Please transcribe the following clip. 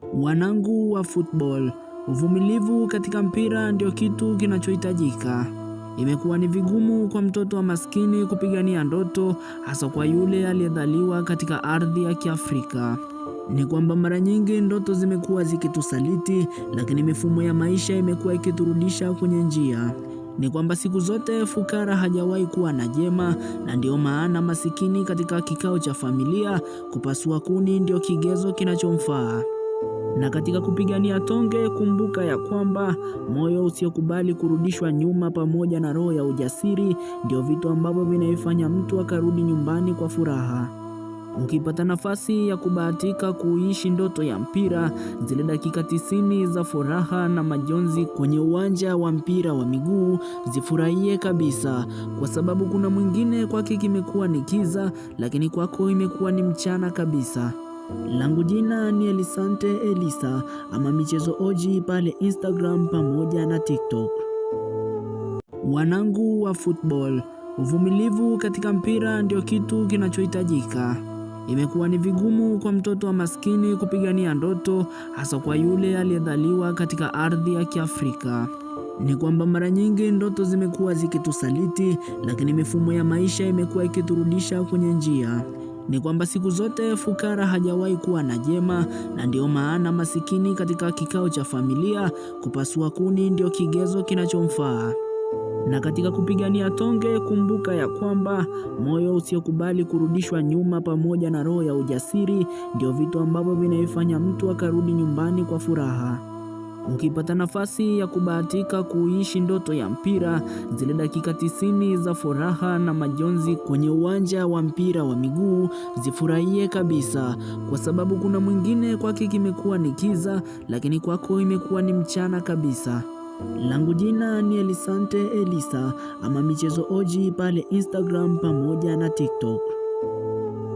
Wanangu wa football, uvumilivu katika mpira ndio kitu kinachohitajika. Imekuwa ni vigumu kwa mtoto wa maskini kupigania ndoto, hasa kwa yule aliyezaliwa katika ardhi ya Kiafrika. Ni kwamba mara nyingi ndoto zimekuwa zikitusaliti, lakini mifumo ya maisha imekuwa ikiturudisha kwenye njia. Ni kwamba siku zote fukara hajawahi kuwa na jema, na ndio maana masikini katika kikao cha familia, kupasua kuni ndio kigezo kinachomfaa. Na katika kupigania tonge, kumbuka ya kwamba moyo usiokubali kurudishwa nyuma pamoja na roho ya ujasiri ndio vitu ambavyo vinaifanya mtu akarudi nyumbani kwa furaha. Ukipata nafasi ya kubahatika kuishi ndoto ya mpira, zile dakika 90 za furaha na majonzi kwenye uwanja wa mpira wa miguu, zifurahie kabisa, kwa sababu kuna mwingine kwake kimekuwa ni kiza, lakini kwako imekuwa ni mchana kabisa. Langu jina ni Elisante Elisa, ama Michezo OG pale Instagram pamoja na TikTok. Wanangu wa football, uvumilivu katika mpira ndio kitu kinachohitajika. Imekuwa ni vigumu kwa mtoto wa maskini kupigania ndoto, hasa kwa yule aliyezaliwa katika ardhi ya Kiafrika. Ni kwamba mara nyingi ndoto zimekuwa zikitusaliti, lakini mifumo ya maisha imekuwa ikiturudisha kwenye njia. Ni kwamba siku zote fukara hajawahi kuwa na jema, na ndio maana masikini katika kikao cha familia, kupasua kuni ndio kigezo kinachomfaa. Na katika kupigania tonge, kumbuka ya kwamba moyo usiokubali kurudishwa nyuma pamoja na roho ya ujasiri ndio vitu ambavyo vinaifanya mtu akarudi nyumbani kwa furaha. Ukipata nafasi ya kubahatika kuishi ndoto ya mpira, zile dakika 90 za furaha na majonzi kwenye uwanja wa mpira wa miguu, zifurahie kabisa, kwa sababu kuna mwingine kwake kimekuwa ni kiza, lakini kwako imekuwa ni mchana kabisa. Langu jina ni Elisante Elisa, ama Michezo OG pale Instagram pamoja na TikTok.